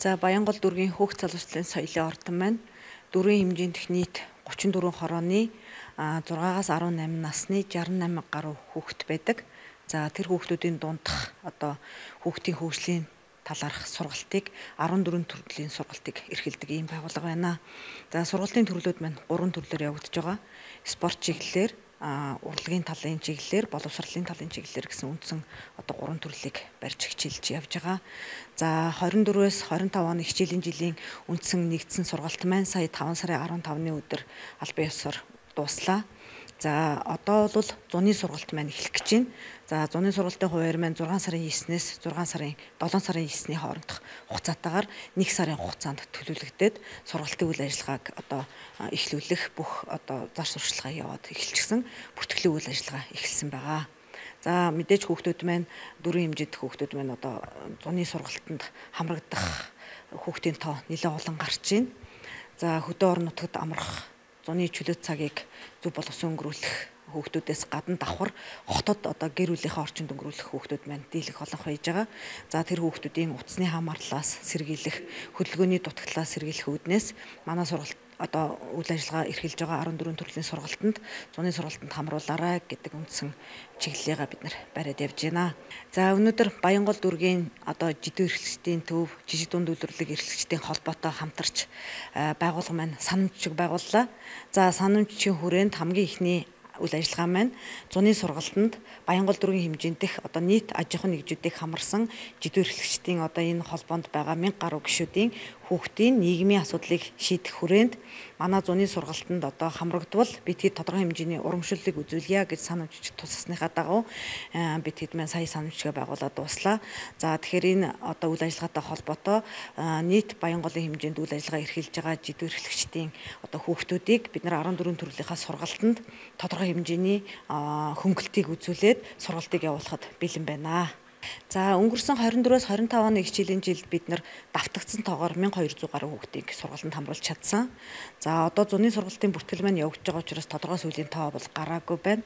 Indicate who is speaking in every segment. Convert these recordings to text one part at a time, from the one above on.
Speaker 1: За Баянгол дүүргийн хүүхд залуучлалын соёлын ордон маань дүүргийн хэмжээнд нийт 34 хорооны 6-аас 18 насны 68 гаруй хүүхэд байдаг. За тэр хүүхдүүдийн дундх одоо хүүхдийн хөгжлийн талаарх сургалтыг 14 төрлийн сургалтыг эрхэлдэг ийм байгууллага байна. За сургалтын төрлүүд маань 3 төрлөөр явагдаж байгаа. Спорт чиглэлээр, урлагийн талын чиглэлээр, боловсролын талын чиглэлээр гэсэн үндсэн одоо 3 төрлийг барьж хичээлж явж байгаа. За 24-өөс 25 оны хичээлийн жилийн үндсэн нэгдсэн сургалт маань сая 5 сарын 15-ны өдөр аль бие ёсоор дуслаа. За одоо бол зуны сургалт маань эхлэх гэж байна. За зуны сургалтын хуваар маань 6 сарын 9-ээс 7 сарын 9-ний хоорондох хугацаатаагаар 1 сарын хугацаанд төлөвлөгдөд сургалтын үйл ажиллагааг одоо эхлүүлэх бүх одоо зар сурталчилгаа яваад эхэлчихсэн. Бүртгэлийн үйл ажиллагаа эхэлсэн байгаа. За мэдээж хүүхдүүд маань дөрвөн хэмжээнд хүүхдүүд маань одоо зуны сургалтанд хамрагдах хүүхдийн тоо нэлээд олон гарч байна. За хөдөө орон нутагт амрах зуны чөлөөт цагийг зөв боловсон өнгөрүүлэх хүүхдүүдээс гадна давхар хотод одоо гэр бүлийнхээ орчинд өнгөрүүлэх хүүхдүүд маань дийлэх олон байж байгаа. За тэр хүүхдүүдийн утасны хамаарлаас сэргийлэх, хөдөлгөөний дутагдлаас сэргийлэх үүднээс манай сургалт одоо үйл ажиллагаа эрхэлж байгаа 14 төрлийн сургалтанд зуны сургалтанд хамруулаарай гэдэг үндсэн чиглэлээ бид нар бариад явж байна. За өнөөдөр Баянгол дүүргийн одоо жидүү эрхлэгчдийн төв, жижиг дунд үйлдвэрлэлийг эрхлэгчдийн холбоотой хамтарч байгууллага маань санамжчиг байгууллаа. За санамжчгийн хүрээнд хамгийн ихний үйл ажиллагаа маань зуны сургалтанд Баянгол дүүргийн хэмжээндх одоо нийт аж ахуйн нэгжүүдийг хамарсан жидүү эрхлэгчдийн одоо энэ холбоонд байгаа 1000 гаруй гишүүдийн хүүхдийн нийгмийн асуудлыг шийдэх хүрээнд манай зуны сургалтанд одоо хамрагдвал бид хэд тодорхой хэмжээний урамшууллыг үзүүлье гэж санамжч тусасныхаа дагуу бид хэд маань сая санамжчгээ байгуулад дуслаа. За тэгэхээр энэ одоо үйл ажиллагаатай холбоотой нийт Баянголын хэмжээнд үйл ажиллагаа эрхэлж байгаа жидүү эрхлэгчдийн одоо хүүхдүүдийг бид нар 14 төрлийнхаа сургалтанд тодорхой хэмжээний хөнгөлтийг үзүүлээд сургалтыг явуулахад бэлэн байна. За өнгөрсөн 24-өөс 25 оны хичээлийн жилд бид нар давтагдсан тоогоор 1200 гаруй хүүхдийг сургалтанд хамруулж чадсан. За одоо зуны сургалтын бүртгэл маань явагдаж байгаа учраас тодорхой сүүлийн тоо бол гараагүй байна.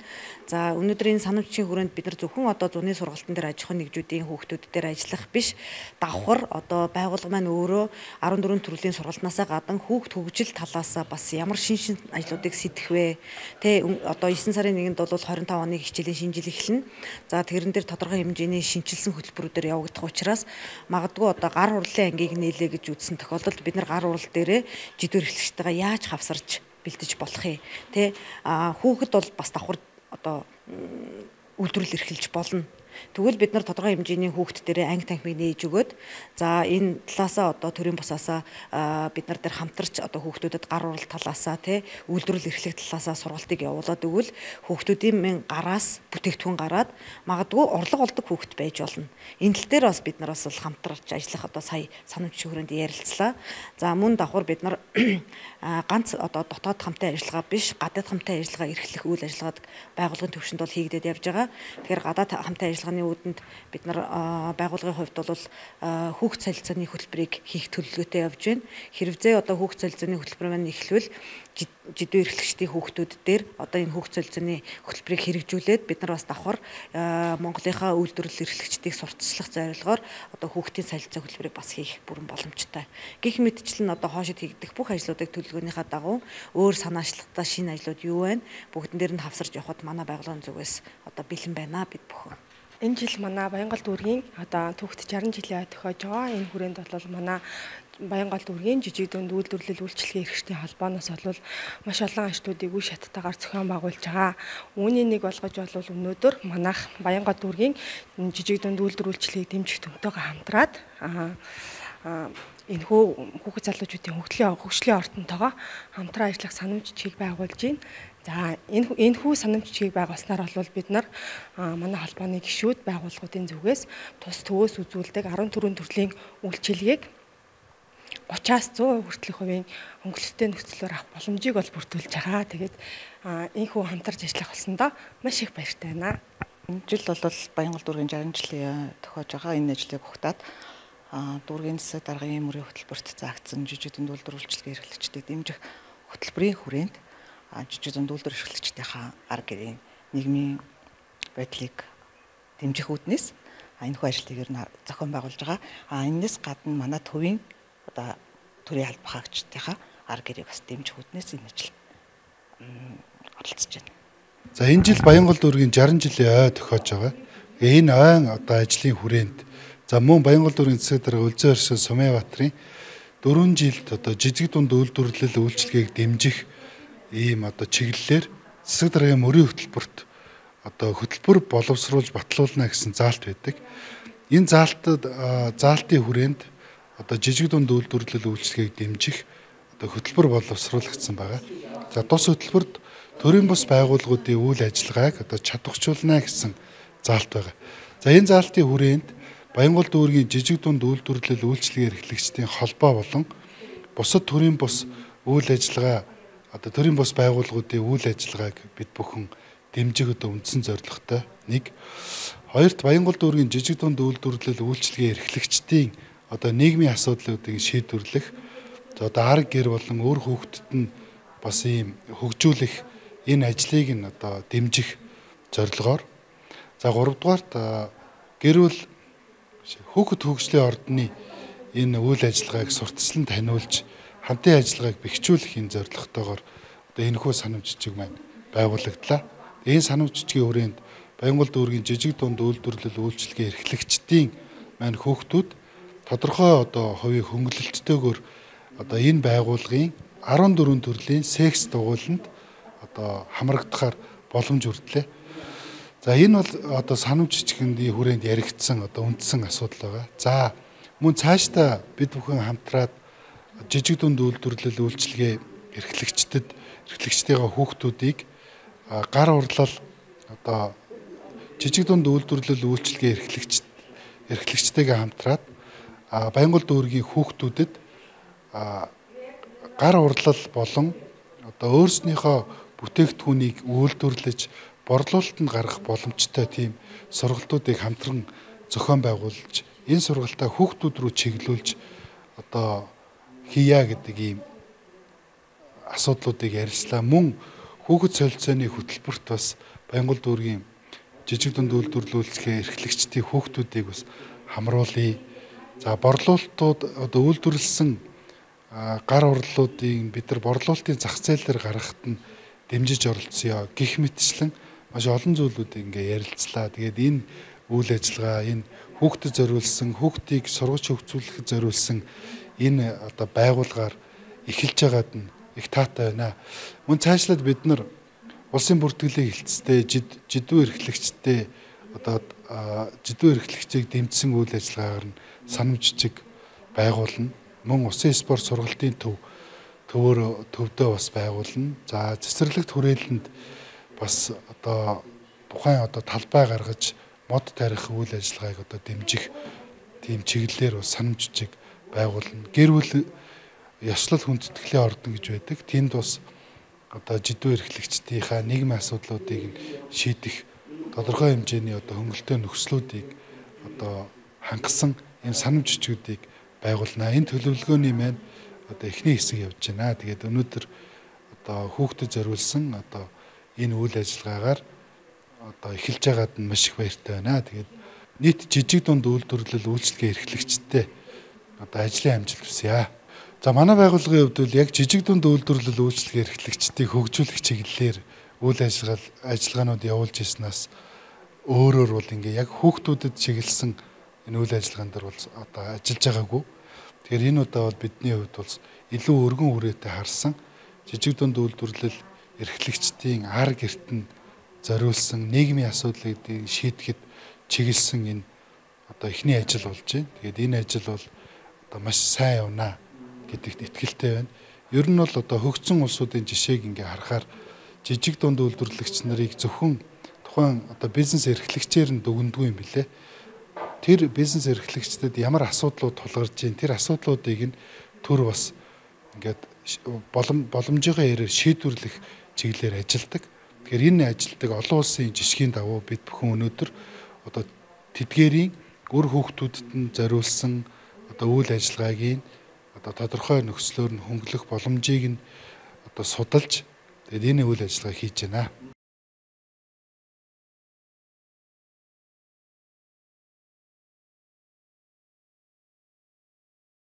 Speaker 1: За өнөөдөр энэ санамжчгийн хүрээнд бид нар зөвхөн одоо зуны сургалтын дээр аж ахуйн нэгжүүдийн хүүхдүүд дээр ажиллах биш, давхар одоо байгууллага маань өөрөө 14 төрлийн сургалтнаасаа гадна хүүхд хөгжил талаас бас ямар шин ажлуудыг сэдэх вэ? Тэ одоо 9 сарын 1-нд бол 25 оны хичээлийн шинэ жил эхэлнэ. За тэрэн дээр тодорхой хэмжээний шинчилсэн хөтөлбөрүүдээр явагдах учраас магадгүй одоо гар урлын ангийг нээлээ гэж үзсэн тохиолдолд бид нар гар урал дээрээ жидүү эрхлэгчтэйгээ яаж хавсарч бэлдэж болох юм те хүүхэд бол бас давхар одоо үйлдвэрлэл эрхэлж болно. Тэгвэл бид нар тодорхой хэмжээний хүүхэд дээрээ анги танхимыг нээж өгөөд за энэ талаасаа одоо төрийн босаасаа бид нар дээр хамтарч одоо хүүхдүүдэд гар урал талаасаа тий үйлдвэрлэл эрхлэх талаасаа сургалтыг явуулаад өгвөл хүүхдүүдийн гараас бүтээгдэхүүн гараад магадгүй орлого олдог хүүхэд байж болно. Энэ тал дээр бас бид нар бас хамтарч ажиллах одоо сая санамжчгийн хүрээнд ярилцлаа. За мөн давхар бид нар ганц одоо дотоод хамтын ажиллагаа биш гадаад хамтын ажиллагаа эрхлэх үйл ажиллагааг байгууллагын төвшөнд бол хийгдээд явж байгаа. Тэгэхээр гадаад хамтын ажиллагааны үүдэнд бид нар байгууллагын хувьд бол хүүхд солилцооны хөтөлбөрийг хийх төлөвлөгөөтэй явж байна. Хэрвээ одоо хүүхд солилцооны хөтөлбөр маань эхлвэл жидүү эрхлэгчдийн хүүхдүүд дээр одоо энэ хүүхд солилцооны хөтөлбөрийг хэрэгжүүлээд бид нар бас давхар Монголынхаа үйлдвэрлэл эрхлэгчдийг сурталчлах зорилгоор одоо хүүхдийн солилцоо хөтөлбөрийг бас хийх бүрэн боломжтой. Гэх мэтчлэн одоо хоошид хийгдэх бүх ажлуудыг төлөвлөгөөнийхаа дагуу өөр санаачлагтай шинэ ажлууд юу байна? Бүгдэн дээр нь хавсарч явахад манай байгууллагын зүгээс одоо бэлэн байна бид бүхэн.
Speaker 2: Энэ жил манай Баянгол дүүргийн одоо түүхт 60 жилийн тохиож байгаа. Энэ хүрээнд бол манай Баянгол дүүргийн жижиг дунд үйлдвэрлэл үйлчлэгийн эрхчдийн холбооноос бол маш олон ажлуудыг үе шаттайгаар зохион байгуулж байгаа. Үүний нэг болгож бол өнөөдөр манайх Баянгол дүүргийн жижиг дунд үйлдвэрлэлийг дэмжих төмтэйгээ хамтраад энэ хүүхэд залуучуудын хөгжлийн ордонтойгоо хамтран ажиллах санамжчгийг байгуулж байна. За энэ хүү санамжчгийг байгуулснаар бол бид нар манай холбооны гишүүд байгууллагуудын зүгээс тус төвөөс үзүүлдэг 14 төрлийн үйлчилгээг 30-аас 100% хүртэлх хувийн хөнгөлөлттэй нөхцлөөр авах боломжийг бол бүрдүүлж байгаа. Тэгээд энэ хүү хамтарч ажиллах болсондоо маш их баяртай байна.
Speaker 3: Энэ жил бол Баянгол дүүргийн 60 жилийн тохиож байгаа энэ ажлыг ухтаад дүүргийн засаг даргын мөрийн хөтөлбөрт заагдсан жижиг дунд үйлдвэрлэлчдийн эрхлэгчдийг дэмжих хөтөлбөрийн хүрээнд жижиг дунд үйлдвэрлэл эрхлэгчдийнхаа арга гэрийн нийгмийн байдлыг дэмжих үүднээс энэ хүү ажлыг зохион байгуулж байгаа. Энэс гадна манай төвийн одоо төрийн албан хаагчдынхаа арга гэрээг бас дэмжих үүднээс энэ ажил оролцож байна.
Speaker 4: За энэ жил Баянгол дүүргийн 60 жилийн ой тохиож байгаа. Энэ ойн одоо ажлын хүрээнд за мөн Баянгол дүүргийн засаг дарга Үлзий оршин Сумайбаатарын 4 жилд одоо жижиг дунд үйлдвэрлэл үйлчилгээг дэмжих ийм одоо чиглэлээр засаг даргын мөрийн хөтөлбөрт одоо хөтөлбөр боловсруулж батлуулна гэсэн заалт байдаг. Энэ заалтын хүрээнд одоо жижиг дунд үйлдвэрлэл үйлчилгээг дэмжих одоо хөтөлбөр боловсруулагдсан байгаа. За тус хөтөлбөрт төрийн бус байгууллагуудын үйл ажиллагааг одоо чадварчуулна гэсэн заалт байгаа. За энэ заалтын хүрээнд Баянгол дүүргийн жижиг дунд үйлдвэрлэл үйлчилгээ эрхлэгчдийн холбоо болон бусад төрийн бус үйл ажиллагаа одоо төрийн бус байгууллагуудын үйл ажиллагааг бид бүхэн дэмжих одоо үндсэн зорилготой. 1. Хоёрт Баянгол дүүргийн жижиг дунд үйлдвэрлэл үйлчилгээ эрхлэгчдийн одоо нийгмийн асуудлуудыг шийдвэрлэх одоо арга гэр болон өөр хүүхдэд нь бас ийм хөгжүүлэх энэ ажлыг нь одоо дэмжих зорилгоор за 3 дугаарт гэр бүл хүүхэд хөгжлийн ордны энэ үйл ажиллагааг сурталчлан таниулж хамтын ажиллагааг бэхжүүлэх энэ зорилготойгоор одоо энэхүү санамж жижиг маань байгуулагдлаа. Энэ санамж жижигийн хүрээнд Баянгол дүүргийн жижиг дунд үйлдвэрлэл үйлчилгээ эрхлэгчдийн маань хүүхдүүд тодорхой одоо хувийн хөнгөлөлттэйгээр одоо энэ байгууллагын 14 төрлийн секс дугуйланд одоо хамрагдахаар боломж хүрдлээ. За энэ бол одоо санамж жижигний хүрээнд яригдсан одоо үндсэн асуудал байгаа. За мөн цаашдаа бид бүхэн хамтраад жижиг дунд үйлдвэрлэл үйлчилгээ эрхлэгчдийн хүүхдүүдийг гар урлал одоо жижиг дунд үйлдвэрлэл үйлчилгээ эрхлэгчтэйгээ хамтраад Баянгол дүүргийн хүүхдүүдэд гар урлал болон одоо өөрснийхөө бүтээгдэхүүнийг үйлдвэрлэж борлуулалтанд гаргах боломжтой тийм сургалтуудыг хамтран зохион байгуулж энэ сургалтаа хүүхдүүд рүү чиглүүлж одоо хийя гэдэг ийм асуудлуудыг ярилцлаа. Мөн хүүхэд солилцооны хөтөлбөрт бас Баянгол дүүргийн жижиг дунд үйлдвэрлэл үйлчилгээ эрхлэгчдийн хүүхдүүдийг бас хамруулъя. За борлуулалтууд одоо үйлдвэрлэсэн гар урлалуудыг бид нар борлуулалтын зах зээл дээр гаргахад нь дэмжиж оролцъё гэх мэтчлэн маш олон зүйлүүдийг ингээ ярилцлаа. Тэгээд энэ үйл ажиллагаа энэ хүүхдэд зориулсан хүүхдийг сургууль хөгжүүлэхэд зориулсан энэ одоо байгууллагаар эхэлж байгаад нь их таатай байна. Мөн цаашлаад бид нар улсын бүртгэлийг хилцтэй жидүү эрхлэгчтэй одоо жидүү эрхлэгчийг дэмжсэн үйл ажиллагаар нь санамж жижиг байгуулна. Мөн усын спорт сургалтын төвдөө бас байгуулна. За цэцэрлэгт хүрээлэнд бас одоо тухайн одоо талбай гаргаж мод тарих үйл ажиллагааг одоо дэмжих тийм чиглэлээр бас санамж жижиг байгуулна. Гэр бүл ёслол хүндэтгэлийн ордон гэж байдаг. Тэнд бас одоо жидүү эрхлэгчдийнхаа нийгмийн асуудлуудыг шийдэх тодорхой хэмжээний одоо хөнгөлтэй нөхцлүүдийг одоо хангасан энэ санамж жижигүүдийг байгуулна. Энэ төлөвлөгөөний маань одоо эхний хэсэг явж байна. Тэгээд өнөөдөр одоо хүүхдэд зориулсан одоо энэ үйл ажиллагаагаар одоо эхэлж байгаад нь маш их баяртай байна. Тэгээд нийт жижиг дунд үйлдвэрлэл үйлчилгээ эрхлэгчтэй одоо ажлын амжилт хүсье. За манай байгууллагын хувьд бол яг жижиг дунд үйлдвэрлэл үйлчилгээ эрхлэгчдийг хөгжүүлэх чиглэлээр үйл ажиллагаанууд явуулж ирснаас өөрөөр бол ингээ яг хүүхдүүдэд чиглэсэн энэ үйл ажиллагаан дээр бол одоо ажиллаж байгаагүй. Тэгэхээр энэ удаа бол бидний хувьд бол илүү өргөн үрээтэй харсан жижиг дунд үйлдвэрлэл эрхлэгчдийн арга гэрт нь зориулсан нийгмийн асуудлыг шийдэхэд чиглэсэн энэ одоо эхний ажил болж байна. Тэгээд энэ ажил бол одоо маш сайн явна гэдэгт итгэлтэй байна. Ер нь бол одоо хөгжсөн улсуудын жишээг ингээ харахаар жижиг дунд үйлдвэрлэгч нарыг зөвхөн тухайн одоо бизнес эрхлэгчээр нь дүгнэдгүй юм билэ. Тэр бизнес эрхлэгчдэд ямар асуудлууд тулгарч байна, тэр асуудлуудыг нь төр бас ингээд боломжийнхоо ярээр шийдвэрлэх чиглэлээр ажилладаг. Тэгэхээр энэ ажилтдаг олон улсын жишгийн дагуу бид бүхэн өнөөдөр одоо тэдгээрийн үр хүүхдүүдэд нь зориулсан одоо үйл ажиллагаагийн одоо тодорхой нөхцлөөр нь хөнгөлөх боломжийг нь одоо судалж тэгээд энэ үйл ажиллагаа хийж байна.